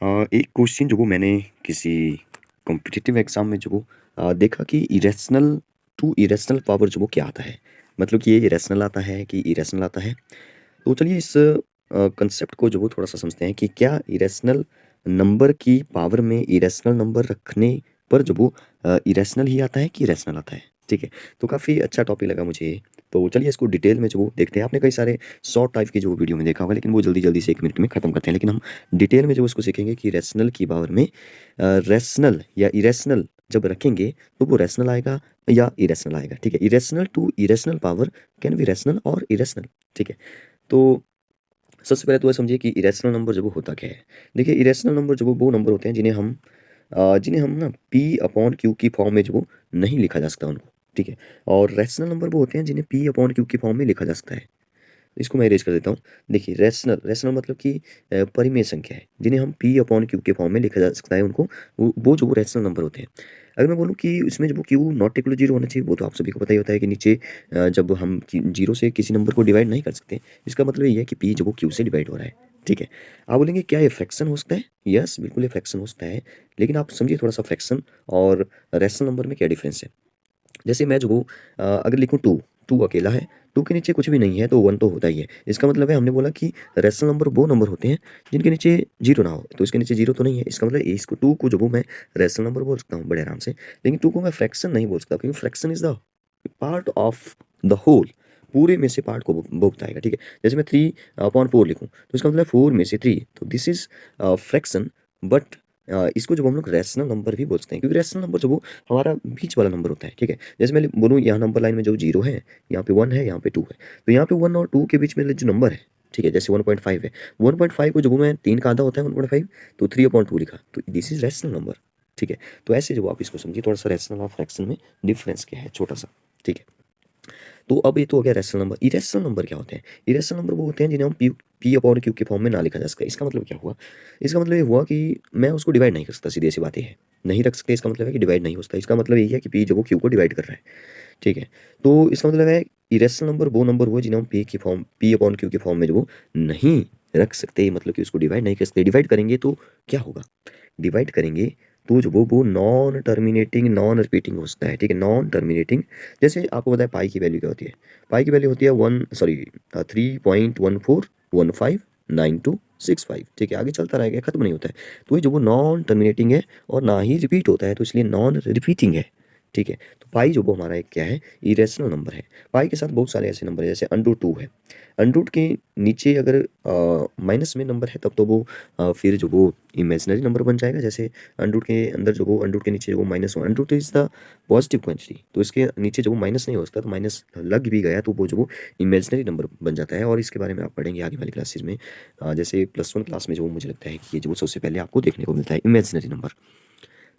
एक क्वेश्चन जो वो मैंने किसी कॉम्पिटिटिव एग्जाम में जो वो देखा कि इरेशनल टू इरेशनल पावर जो वो क्या आता है। मतलब कि ये इरेशनल आता है कि इरेशनल आता है। तो चलिए इस कंसेप्ट को जो वो थोड़ा सा समझते हैं कि क्या इरेशनल नंबर की पावर में इरेशनल नंबर रखने पर जो वो इरेशनल ही आता है कि इरेशनल आता है। ठीक है, तो काफ़ी अच्छा टॉपिक लगा मुझे ये। तो चलिए इसको डिटेल में जो वो देखते हैं। आपने कई सारे शॉर्ट टाइप की जो वीडियो में देखा होगा, लेकिन वो जल्दी जल्दी से 1 मिनट में ख़त्म करते हैं। लेकिन हम डिटेल में जो उसको सीखेंगे कि रैशनल की पावर में रैशनल या इरेशनल जब रखेंगे तो वो रैशनल आएगा या इरेशनल आएगा। ठीक है, irrational to irrational power can be rational और इरेशनल। ठीक है, तो सबसे पहले तो ये समझिए कि इरेशनल नंबर जो वो होता क्या है। देखिए, इरेशनल नंबर जो वो नंबर होते हैं जिन्हें हम ना पी अपॉन क्यू की फॉर्म में जो वो नहीं लिखा जा सकता उनको। ठीक है, और रैशनल नंबर वो होते हैं जिन्हें पी अपॉन क्यू की फॉर्म में लिखा जा सकता है। इसको मैं इरेज कर देता हूँ। देखिए, रैशनल रैशनल मतलब कि परिमेय संख्या है जिन्हें हम पी अपॉन क्यू के फॉर्म में लिखा जा सकता है उनको। वो जो वो रैशनल नंबर होते हैं। अगर मैं बोलूँ कि इसमें जो वो q not equal to zero होना चाहिए, वो तो आप सभी को पता ही होता है कि नीचे जब हम जीरो से किसी नंबर को डिवाइड नहीं कर सकते, इसका मतलब ये है कि पी जो वो क्यू से डिवाइड हो रहा है। ठीक है, आप बोलेंगे क्या ये फ्रैक्शन हो सकता है? यस, बिल्कुल ये फ्रैक्शन हो सकता है। लेकिन आप समझिए थोड़ा सा फ्रैक्शन और रैशनल नंबर में क्या डिफरेंस है। जैसे मैं जो हूँ अगर लिखूँ टू, टू अकेला है, टू के नीचे कुछ भी नहीं है तो वन तो होता ही है। इसका मतलब है, हमने बोला कि रैशनल नंबर वो नंबर होते हैं जिनके नीचे जीरो ना हो। तो इसके नीचे जीरो तो नहीं है, इसका मतलब इसको टू को जो वो मैं रैशनल नंबर बोल सकता हूँ बड़े आराम से। लेकिन टू को मैं फ्रैक्शन नहीं बोल सकता, क्योंकि fraction is the part of the whole. पूरे में से पार्ट को वो बताएगा। ठीक है, जैसे मैं 3/4 लिखूँ तो इसका मतलब 4 में से 3, तो दिस इज फ्रैक्शन। बट इसको जब हम लोग रैशनल नंबर भी बोल सकते हैं, क्योंकि रैशनल नंबर जो वो हमारा बीच वाला नंबर होता है। ठीक है, जैसे मैं बोलूँ यहाँ नंबर लाइन में जो जीरो है, यहाँ पे वन है, यहाँ पे टू है, तो यहाँ पे वन और टू के बीच में जो नंबर है, ठीक है, जैसे 1.5 है, 1.5 को जब मैं 3 का आधा होता है 1.5, तो 3/2 लिखा, तो दिस इज रैशनल नंबर। ठीक है, तो ऐसे जो आप इसको समझिए थोड़ा सा रैशनल और फ्रैक्शन में डिफरेंस क्या है छोटा सा। ठीक है, तो अब ये तो हो गया रैशनल नंबर। इरेशनल नंबर क्या होते हैं? इरेशनल नंबर वो होते हैं जिन्हें हम पी अपॉन क्यू के फॉर्म में ना लिखा जा सके। इसका मतलब क्या हुआ? इसका मतलब ये हुआ कि मैं उसको डिवाइड नहीं कर सकता, सीधी सी बात ये है। नहीं रख सकते, इसका मतलब है कि डिवाइड नहीं हो सकता। इसका मतलब यही है कि पी जो वो क्यू को डिवाइड कर रहा है। ठीक है, तो इसका मतलब है इरेशनल नंबर वो नंबर हुए जिन्हें हम पी अपॉन क्यू के फॉर्म में जो वो नहीं रख सकते, मतलब कि उसको डिवाइड नहीं कर सकते। डिवाइड करेंगे तो क्या होगा? डिवाइड करेंगे तो जो वो नॉन टर्मिनेटिंग नॉन रिपीटिंग हो सकता है। ठीक है, नॉन टर्मिनेटिंग। जैसे आपको पता है पाई की वैल्यू क्या होती है? पाई की वैल्यू होती है 3.14159265। ठीक है, आगे चलता रहेगा, खत्म नहीं होता है। तो ये जो वो नॉन टर्मिनेटिंग है और ना ही रिपीट होता है, तो इसलिए नॉन रिपीटिंग है। ठीक है, तो पाई जो वो हमारा एक क्या है? इरेशनल नंबर है। पाई के साथ बहुत सारे ऐसे नंबर है, जैसे अंडर टू है। अंडर के नीचे अगर माइनस में नंबर है तब तो वो फिर जो वो इमेजिनरी नंबर बन जाएगा। जैसे अंडर के अंदर जो वो अंडर के नीचे जो वो minus one, under is the positive quantity, तो इसके नीचे जो वो माइनस नहीं हो सकता, तो माइनस लग भी गया तो वो जो वो इमेजिनरी नंबर बन जाता है। और इसके बारे में आप पढ़ेंगे आगे वाली क्लासेस में। जैसे प्लस 1 क्लास में जो मुझे लगता है कि ये जो वो सबसे पहले आपको देखने को मिलता है इमेजिनरी नंबर,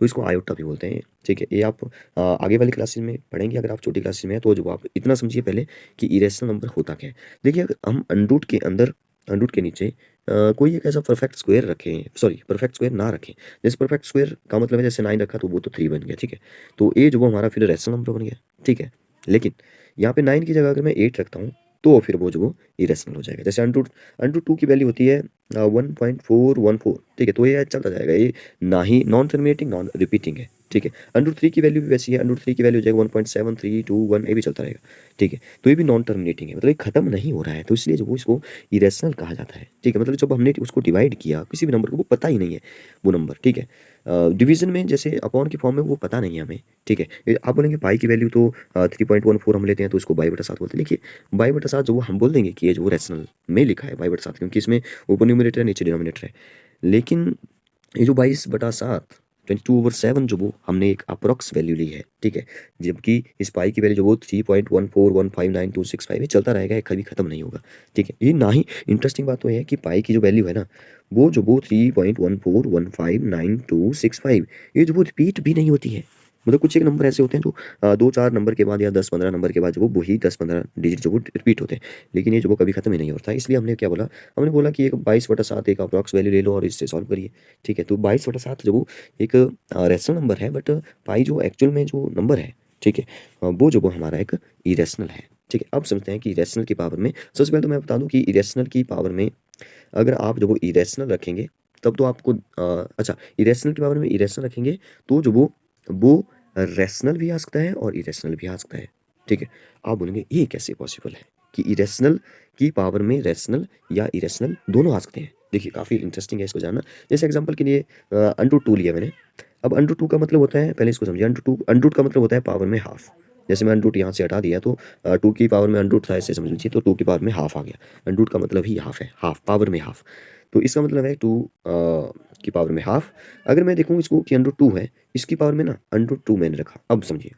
तो इसको आयोटा भी बोलते हैं। ठीक है, ये आप आगे वाली क्लासेस में पढ़ेंगे। अगर आप छोटी क्लासेस में हैं तो जो आप इतना समझिए पहले कि इरेशनल नंबर होता क्या है। देखिए, अगर हम अंडरूट के अंदर, अंडरूट के नीचे कोई एक ऐसा परफेक्ट स्क्वायर रखें, सॉरी परफेक्ट स्क्वायर ना रखें। जैसे परफेक्ट स्क्वायर का मतलब है जैसे 9 रखा तो वो तो 3 बन गया। ठीक है, तो ए जो वो हमारा फिर रैशनल नंबर बन गया। ठीक है, लेकिन यहाँ पे 9 की जगह अगर मैं 8 रखता हूँ तो फिर वो जो वो इरेशनल हो जाएगा। जैसे अंडरूट 2 की वैल्यू होती है 1.414। ठीक है, तो ये चलता जाएगा, ये ना ही नॉन टर्मिनेटिंग नॉन रिपीटिंग है। ठीक है, √3 की वैल्यू भी वैसी है, √3 की वैल्यू हो जाएगा 1.7321, ये भी चलता रहेगा। ठीक है, तो ये भी नॉन टर्मिनेटिंग है, मतलब ये खत्म नहीं हो रहा है, तो इसलिए जो वो इसको इरेशनल कहा जाता है। ठीक है, मतलब जब हमने उसको डिवाइड किया किसी भी नंबर को, वो पता ही नहीं है वो नंबर। ठीक है, डिवीजन में जैसे अपॉन की फॉर्म में वो पता नहीं है हमें। ठीक है, आप बोलेंगे पाई की वैल्यू तो 3.14 हम लेते हैं तो उसको बाई/7 बोलते हैं। देखिए, बाई/7 जो वो हम बोल देंगे कि ये जो रैशनल में लिखा है बाई/7, क्योंकि इसमें ऊपर न्यूमरेटर है नीचे डिनोमिनेटर है। लेकिन ये जो 22/7, 22/7 जो वो हमने एक अप्रोक्स वैल्यू ली है। ठीक है, जबकि इस पाई की वैल्यू जो वो 3.14159265, ये चलता रहेगा, ये कभी खत्म नहीं होगा। ठीक है, ये ना ही इंटरेस्टिंग बात तो ये है कि पाई की जो वैल्यू है ना, वो जो वो 3.14159265, ये जो वो रिपीट भी नहीं होती है। मतलब कुछ एक नंबर ऐसे होते हैं जो 2-4 नंबर के बाद या 10-15 नंबर के बाद जो वो वही 10-15 डिजिट जो वो रिपीट होते हैं, लेकिन ये जो वो कभी खत्म ही नहीं होता है। इसलिए हमने क्या बोला? हमने बोला कि एक 22/7 एक अप्रॉक्स वैल्यू ले लो और इससे सॉल्व करिए। ठीक है, तो 22/7 जो वो एक रैशनल नंबर है, बट पाई जो एक्चुअल में जो नंबर है, ठीक है, वो जो वो हमारा एक इरेशनल है। ठीक है, अब समझते हैं कि इरेशनल की पावर में, सबसे पहले तो मैं बता दूं कि इरेशनल की पावर में अगर आप जो वो इरेशनल रखेंगे तब तो आपको अच्छा इरेशनल के पावर में इरेशनल रखेंगे तो जो वो रैशनल भी आ सकता है और इरेशनल भी आ सकता है, ठीक है। आप बोलेंगे ये कैसे पॉसिबल है कि इरेशनल की पावर में रैशनल या इरेशनल दोनों आ सकते हैं। देखिए काफ़ी इंटरेस्टिंग है इसको जानना। जैसे एग्जांपल के लिए √2 लिया मैंने। अब √2 का मतलब होता है, पहले इसको समझिए, √2 का मतलब होता है पावर में हाफ। जैसे मैं √2 यहाँ से हटा दिया तो 2 की पावर में √2 था, ऐसे समझ लीजिए, तो 2 की पावर में हाफ आ गया। √2 का मतलब ही हाफ है, हाफ पावर में हाफ। तो इसका मतलब है 2 की पावर में हाफ। अगर मैं देखूँ इसको कि √2 है, इसकी पावर में ना √2 मैंने रखा। अब समझिए,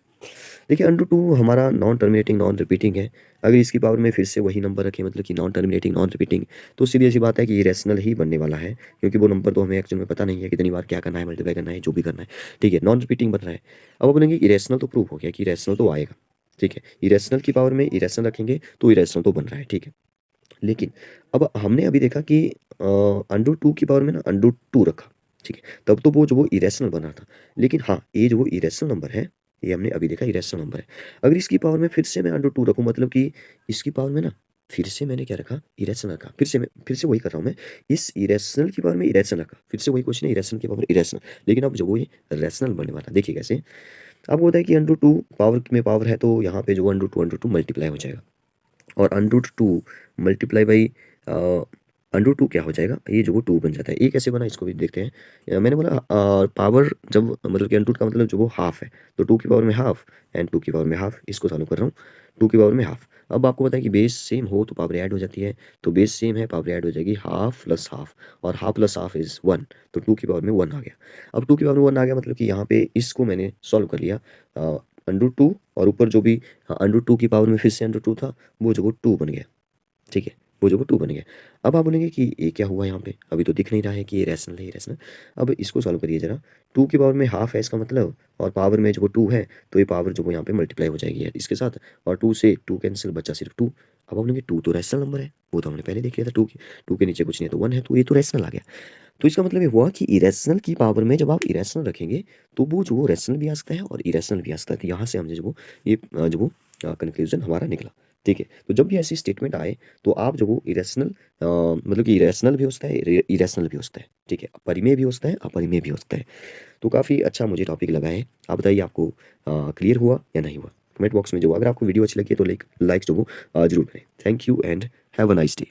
देखिए √2 हमारा नॉन टर्मिनेटिंग नॉन रिपीटिंग है। अगर इसकी पावर में फिर से वही नंबर रखें, मतलब कि नॉन टर्मिनेटिंग नॉन रिपीटिंग, तो सीधी सी बात है कि ये रैशनल ही बनने वाला है, क्योंकि वो नंबर तो हमें एक्चुअल में पता नहीं है कितनी बार क्या करना है, मल्टीप्लाई करना है, जो भी करना है, ठीक है। नॉन रिपीटिंग बन रहा है। अब बोलेंगे इरेशनल तो प्रूव हो गया कि इरेशनल तो आएगा, ठीक है। इरेशनल की पावर में इरेशनल रखेंगे तो इरेशनल तो बन रहा है, ठीक है। लेकिन अब हमने अभी देखा कि √2 की पावर में ना √2 रखा, ठीक है, तब तो वो इरेशनल बना था। लेकिन हाँ, ये जो वो इरेशनल नंबर है, ये हमने अभी देखा इरेशनल नंबर है। अगर इसकी पावर में फिर से मैं √2 रखूँ, मतलब कि इसकी पावर में ना फिर से मैंने क्या रखा, इरेशनल रखा। फिर से वही कर रहा हूँ मैं, इस इरेशनल की पावर में इरेशनल रखा, फिर से वही क्वेश्चन है, इरेशनल की पावर इरेशनल। लेकिन अब जो वो ये रैशनल बनने वाला, देखिए कैसे। अब होता है कि √2 पावर में पावर है, तो यहाँ पे जो √2 मल्टीप्लाई हो जाएगा, और √2 मल्टीप्लाई बाई √2 क्या हो जाएगा, ये जो वो 2 बन जाता है। ये कैसे बना, इसको भी देखते हैं। मैंने बोला पावर जब मतलब कि √2 का मतलब जो वो हाफ है, तो 2 की पावर में हाफ एंड 2 की पावर में हाफ, इसको सॉल्व कर रहा हूँ। 2 की पावर में हाफ। अब आपको पता है कि बेस सेम हो तो पावर ऐड हो जाती है, तो बेस सेम है, पावर ऐड हो जाएगी, हाफ प्लस हाफ, और हाफ प्लस हाफ इज 1, तो 2 की पावर में 1 आ गया। अब 2 की पावर में 1 आ गया, मतलब कि यहाँ पे इसको मैंने सॉल्व कर लिया, √2, और ऊपर जो भी √2 की पावर में फिर से √2 था, वो जो वो 2 बन गया, ठीक है, वो जो वो 2 बन गया। अब आप बोलेंगे कि ये क्या हुआ यहाँ पे, अभी तो दिख नहीं रहा है कि ये रैशनल है, ये रैशनल। अब इसको सॉल्व करिए जरा। 2 की पावर में हाफ है इसका मतलब, और पावर में जो वो 2 है, तो ये पावर जो वो यहाँ पे मल्टीप्लाई हो जाएगी इसके साथ, और 2 से 2 कैंसिल, बचा सिर्फ 2। अब आप बोलेंगे 2 तो रैशनल नंबर है, वो तो हमने पहले देख लिया था। 2 के नीचे कुछ नहीं है, तो 1 है, तो ये तो रैशनल आ गया। तो इसका मतलब ये हुआ कि इरेशनल की पावर में जब आप इरेशनल रखेंगे, तो वो जो वो रैशनल भी आ सकता है और इरेशनल भी आ सकता है। तो यहाँ से हमने जो वो ये जो वो कंक्लूजन हमारा निकला, ठीक है। तो जब भी ऐसी स्टेटमेंट आए, तो आप जो वो इरेशनल मतलब कि इरेशनल भी हो सकता है, इरेशनल भी हो सकता है, ठीक है, परिमेय भी हो सकता है, अपरिमेय भी हो सकता है। तो काफ़ी अच्छा मुझे टॉपिक लगा है। आप बताइए आपको क्लियर हुआ या नहीं हुआ। कमेंट बॉक्स में जो, अगर आपको वीडियो अच्छी लगी है तो लाइक जो वो जरूर करें। Thank you and have a nice day.